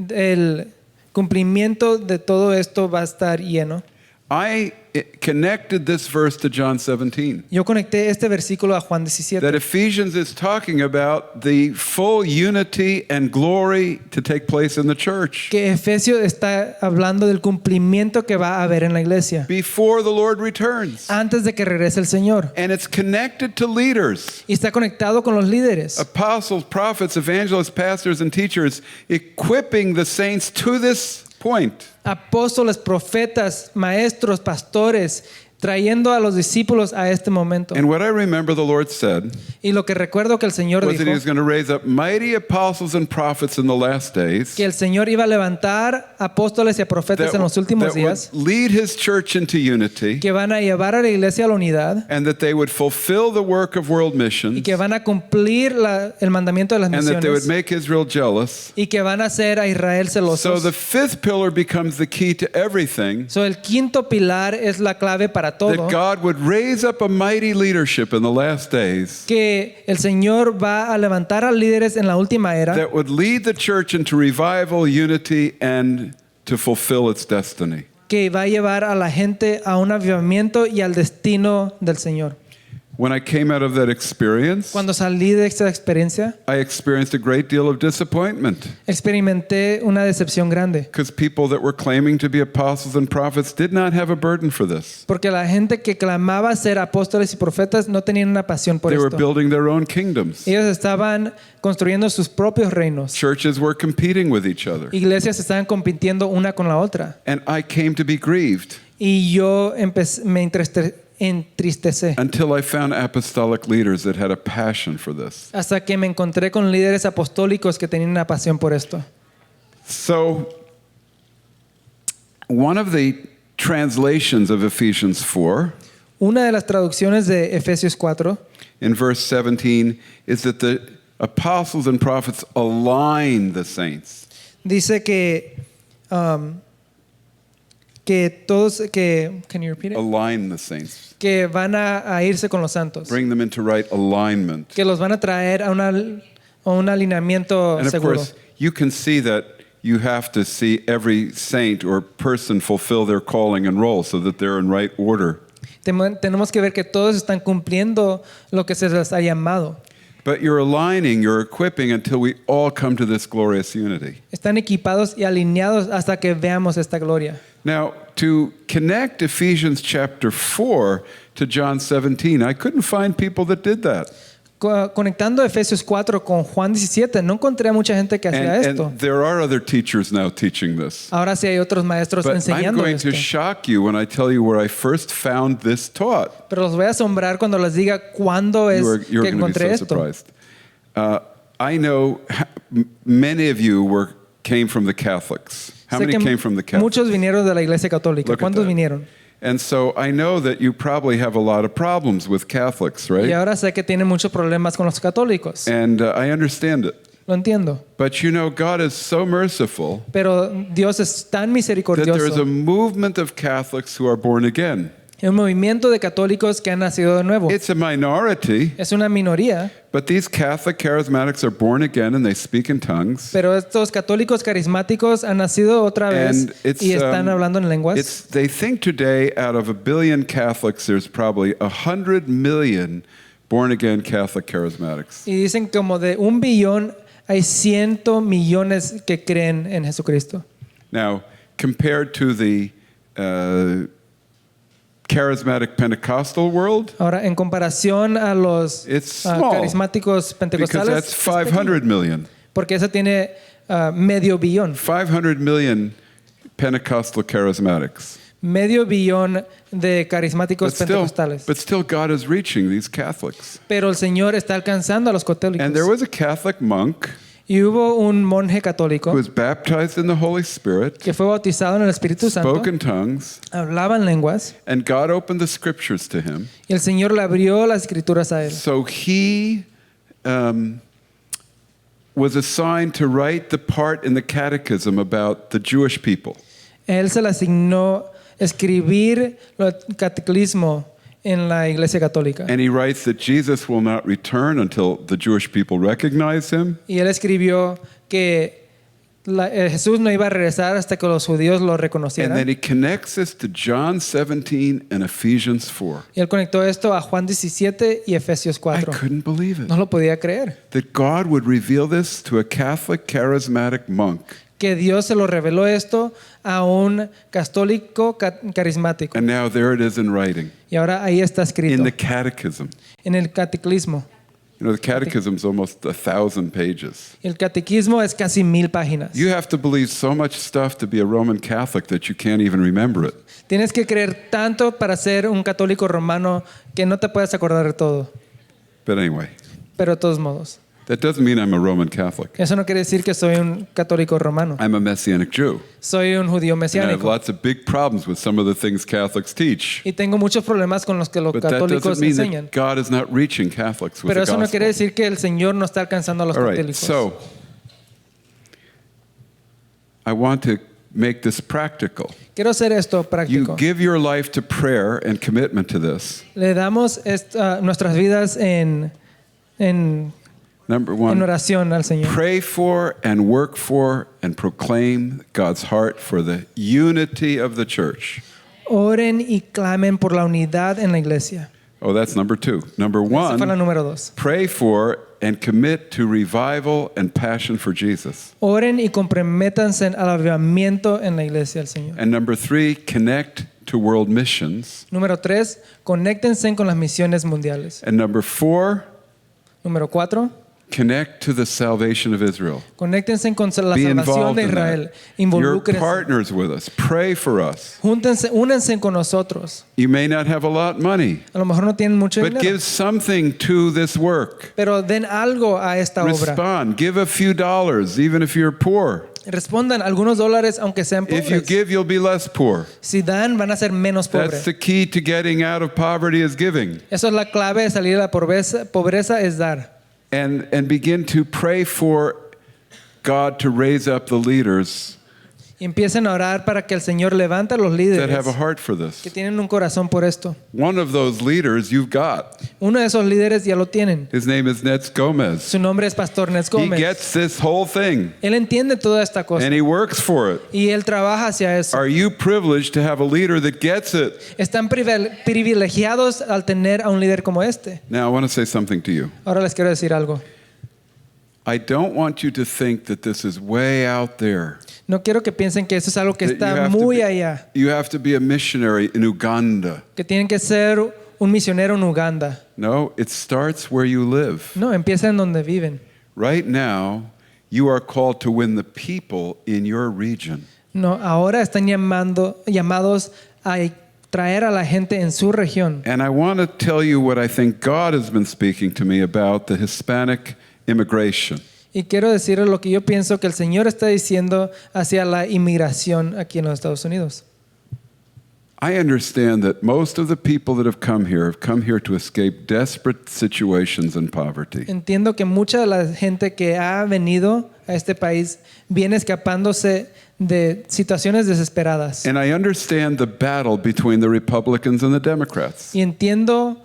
El cumplimiento de todo esto va a estar lleno. I connected this verse to John 17. Yo conecté este versículo a Juan That 17, Ephesians is talking about the full unity and glory to take place in the church que Efesios está hablando del cumplimiento que va a haber en la iglesia before the Lord returns. antes de que regrese el Señor. And it's connected to leaders, Y está conectado con los líderes, apostles, prophets, evangelists, pastors, and teachers, equipping the saints to this point. apóstoles, profetas, maestros, pastores, trayendo a los discípulos a este momento. And what I remember the Lord said Y lo que recuerdo que el Señor was that he was dijo, going to raise up mighty apostles and prophets in the last days que el Señor iba a levantar apóstoles y profetas en los últimos that días, would lead his church into unity, que van a llevar a la iglesia a la unidad and that they would fulfill the work of world missions, y que van a cumplir el mandamiento de las and that they would misiones make Israel jealous. y que van a hacer a Israel So celosos. the 5th pillar becomes the key to everything, So, el quinto pilar es la clave para todo, that God would raise up a mighty leadership in the last days que el Señor va a levantar a líderes en la última era that would lead the church into revival, unity, and to fulfill its destiny. que va a llevar a la gente a un avivamiento y al destino del Señor. When I came out of that experience, Cuando salí de esta experiencia, I experienced a great deal of disappointment experimenté una decepción grande, because people that were claiming to be apostles and prophets did not have a burden for this. porque la gente que clamaba ser apóstoles y profetas no tenían una pasión por They were esto. building their own kingdoms. Ellos estaban construyendo sus propios reinos. Churches were competing with each other. Iglesias estaban compitiendo una con la otra. And I came to be grieved Y yo me entristecé until I found apostolic leaders that had a passion for this. hasta que me encontré con líderes apostólicos que tenían una pasión por esto. So, one of the translations of Ephesians 4 Una de las traducciones de Efesios 4 in verse 17 is that the apostles and prophets align the saints. dice que can you repeat it? Align the saints. Que van a irse con los santos, Bring them into right alignment. que los van a traer a un alineamiento And of seguro. course, you can see that you have to see every saint or person fulfill their calling and role so that they're in right order. Tenemos que ver que todos están cumpliendo lo que se les ha llamado. But you're aligning, you're equipping until we all come to this glorious unity. Están equipados y alineados hasta que veamos esta gloria. Now, to connect Ephesians chapter 4 to John 17, I couldn't find people that did that. Conectando Efesios 4 con Juan 17, no encontré a mucha gente que hacía esto. And there are other teachers now teaching this. Ahora sí hay otros maestros But I'm enseñando going esto. to shock you when I tell you where I first found this taught. Pero los voy a asombrar cuando les diga cuándo es You're que going to be encontré so esto. surprised. I know many of you came from the Catholics. How Sé many que came from the Catholics? muchos vinieron de la Iglesia Católica. Look at ¿Cuántos that. vinieron? And so I know that you probably have a lot of problems with Catholics, Y right? ahora sé que tienen muchos problemas con los católicos. And I understand it. Lo entiendo. But you know, God is so merciful Pero Dios es tan that there is misericordioso. a movement of Catholics who are born again. Hay un movimiento de católicos que han nacido de nuevo. It's a minority, Es una minoría, but these Catholic charismatics are born again and they speak in tongues. pero estos católicos carismáticos han nacido otra vez And it's, y están hablando en lenguas. They think today out of 1 billion Catholics, there's probably 100 million born again Catholic charismatics. Y dicen como de 1 billón hay 100 millones que creen en Jesucristo. Now, compared to the charismatic Pentecostal world, Ahora, en comparación a los It's small, carismáticos because pentecostales, that's es pequeño, 500 million. porque esa tiene medio billón. 500 million Pentecostal charismatics. Medio billón de carismáticos pentecostales. But still, God is reaching these Catholics. Pero el Señor está alcanzando a los católicos. And there was a Catholic monk Y hubo un monje católico who was baptized in the Holy Spirit, que fue bautizado en el Espíritu Santo, spoke in tongues, hablaba en lenguas, and God opened the scriptures to him. y el Señor le abrió las escrituras a él. So he was assigned to write the part in the catechism about the Jewish people. Él se le asignó escribir el catecismo en la Iglesia Católica. And he writes that Jesus will not return until the Jewish people recognize him. Y él escribió que Jesús no iba a regresar hasta que los judíos lo And then reconocieran. he connects us to John 17 and Ephesians 4. Y él conectó esto a Juan 17 y Efesios I 4. couldn't believe it. No lo podía creer. That God would reveal this to a Catholic charismatic monk. Que Dios se lo reveló esto a un católico carismático. And now there it is in writing, Y ahora ahí está in escrito the catechism. en el catecismo. You know, the catechism is almost 1,000 pages. El catecismo es casi 1000 páginas. You have to believe so much stuff to be a Roman Catholic that you can't even remember it. Tienes que creer tanto para ser un católico romano que no te puedes acordar de todo. But anyway, Pero de todos modos, that doesn't mean I'm a Roman Catholic. eso no quiere decir que soy un católico romano. I'm a Messianic Jew. Soy un judío And I have mesiánico. lots of big problems with some of the things Catholics teach. Y tengo muchos problemas con los que los But that católicos doesn't mean enseñan. that God is not reaching Catholics with Pero the eso no quiere gospel. decir que el Señor no está alcanzando a los All right, católicos. so I want to make this practical. Quiero hacer esto You práctico. give your life to prayer and commitment to this. Le damos nuestras vidas en Number one, oración al Señor. pray for and work for and proclaim God's heart for the unity of the church. Oren y clamen por la unidad en la iglesia. Oh, that's number two. Number Esa fue la one, número 2. pray for and commit to revival and passion for Jesus. Oren y comprométanse al avivamiento en la iglesia del Señor. And number three, connect to world missions. Número 3, conéctense con las misiones mundiales. And number four, Número 4, connect to the salvation of Israel. conéctense con la Be salvación involved de in Israel. that. You're Involúcrense. partners with us. Pray for us. Únanse con nosotros. You may not have a lot of money, A lo mejor no tienen mucho but dinero, give something to this work. pero den algo a esta obra. Respond. Give a few dollars, even if you're poor. Respondan algunos dólares aunque sean If you pobres. give, you'll be less poor. Si dan, van a ser menos That's pobres. the key to getting out of poverty is giving. Eso es la clave de salir de la pobreza es dar. And begin to pray for God to raise up the leaders Y empiecen a orar para que el Señor levante a los that líderes have a heart for que this. tienen un corazón por esto. One of those leaders you've got. Uno de esos líderes ya lo tienen. His name is Nets Gomez. Su nombre es Pastor Nets He Gómez. gets this whole thing Él entiende toda esta cosa and he works for it. y él trabaja hacia eso. Are you privileged to have a leader that gets it? Están privilegiados al tener a un líder como este. Now, I want to say something to you. Ahora les quiero decir algo. I don't want you to think that this is way out there. No quiero que piensen que eso es algo que That está muy be, allá, you have to be a missionary in Uganda. que tienen que ser un misionero en Uganda. No, it starts where you live. No, empieza en donde viven. Right now, you are called to win the people in your region. No, ahora están llamados a traer a la gente en su región. And I want to tell you what I think God has been speaking to me about the Hispanic immigration. Y quiero decirles lo que yo pienso que el Señor está diciendo hacia la inmigración aquí en los Estados Unidos. I understand that most of the people that have come here to escape desperate situations and poverty. Entiendo que mucha de la gente que ha venido a este país viene escapándose de situaciones desesperadas. And I understand the battle between the Republicans and the Democrats. Y entiendo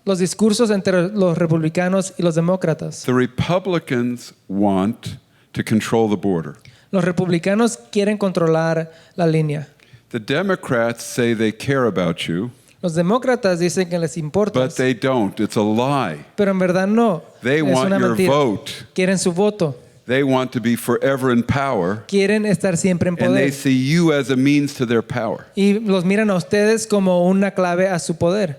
los discursos entre los republicanos y los demócratas. The Republicans want to control the border. Los republicanos quieren controlar la línea. The Democrats say they care about you, Los demócratas dicen que les importa, but they don't. It's a lie. pero en verdad no. They Es want una your mentira. vote. Quieren su voto. They want to be forever in power, Quieren estar siempre en and they poder. see you as a means to their power. Y los miran a ustedes como una clave a su poder.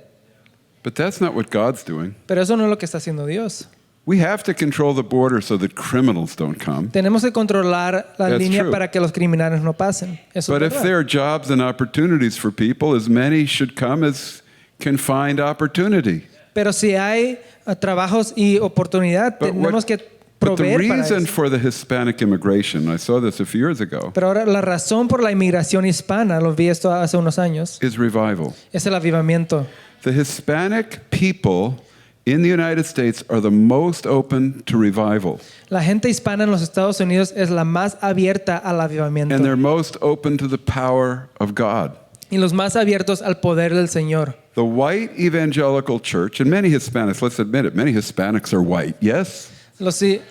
But that's not what God's doing. Pero eso no es lo que está haciendo Dios. We have to control the border so that criminals don't come. Tenemos que controlar la That's línea true. para que los criminales no pasen. Eso But es if verdad. there are jobs and opportunities for people, as many should come as can find opportunity. Pero si hay trabajos y oportunidad, tenemos que But the proveer para reason eso. for the Hispanic immigration, I saw this a few years ago, Pero ahora la razón por la inmigración hispana, lo vi esto hace unos años, is revival. es el avivamiento. The Hispanic people in the United States are the most open to revival, La gente hispana en los Estados Unidos es la más abierta al avivamiento and they're most open to the power of God. y los más abiertos al poder del Señor. The white evangelical church, and many Hispanics, let's admit it, many Hispanics are white, yes? Sí,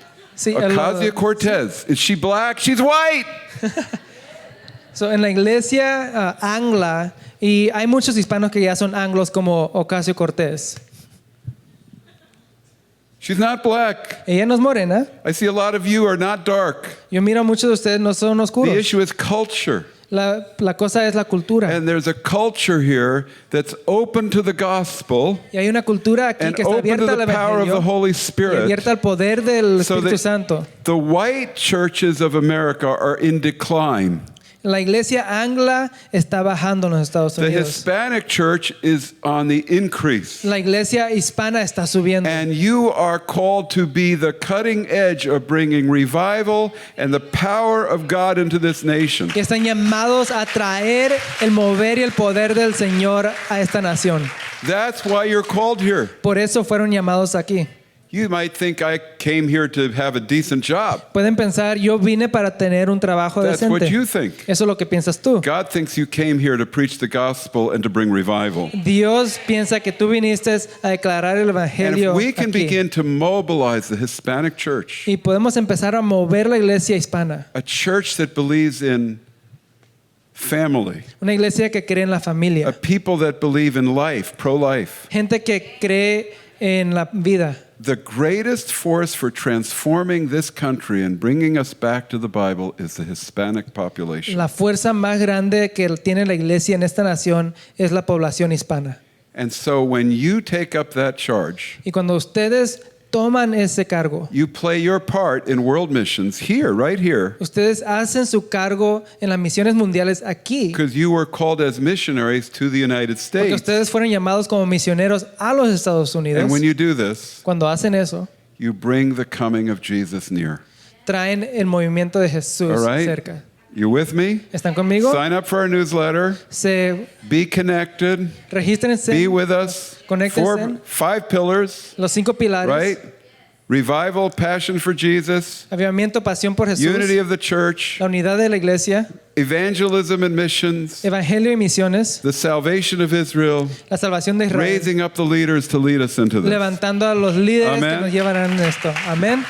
Ocasio-Cortez, is she black? She's white! en la iglesia angla, y hay muchos hispanos que ya son anglos como Ocasio-Cortez. She's not black. Ella no es morena. I see a lot of you are not dark. Yo miro a muchos de ustedes no son The oscuros. issue is culture. La cosa es la cultura. And there's a culture here that's open to the gospel Y hay una cultura aquí and que está open to abierta al the power of the evangelio Holy y Spirit. abierta al poder del So Espíritu that Santo. the white churches of America are in decline. La iglesia angla está bajando en los Estados The Unidos. Hispanic church is on the increase. La iglesia hispana está subiendo. And you are called to be the cutting edge of bringing revival and the power of God into this nation. Y están llamados a traer el mover y el poder del Señor a esta nación. That's why you're called here. Por eso fueron llamados aquí. You might think I came here to have a decent job. Pueden pensar, yo vine para tener un trabajo That's what decente. you think. Eso es lo que piensas tú. God thinks you came here to preach the gospel and to bring revival. Dios piensa que tú viniste a declarar el And evangelio if we can aquí. begin to mobilize the Hispanic church, Y podemos empezar a mover la iglesia hispana. a church that believes in family, Una iglesia que cree en la a familia. people that believe in life, pro-life. Gente que cree en la vida. The greatest force for transforming this country and bringing us back to the Bible is the Hispanic population. La fuerza más grande que tiene la iglesia en esta nación es la población hispana. And so when you take up that charge, Y cuando ustedes toman ese cargo, you play your part in world missions here, right here, ustedes hacen su cargo en las misiones mundiales aquí, because you were called as missionaries to the United porque States. ustedes fueron llamados como misioneros a los Estados Unidos. And when you do this, Cuando hacen eso, you bring the coming of Jesus near. traen el movimiento de Jesús All right? cerca. You with me? ¿Están conmigo? Sign up for our newsletter. Se Be connected. regístrense. Be with us. Conéctense. 5 pillars, Los 5 pilares. right? revival, passion for Jesus, avivamiento, pasión por Jesús, unity of the church, la unidad de la iglesia, evangelism and missions, evangelio y misiones, the salvation of Israel, la salvación de Israel, raising up the leaders to lead us into this. levantando a los líderes Amén. que nos llevarán en esto. Amén.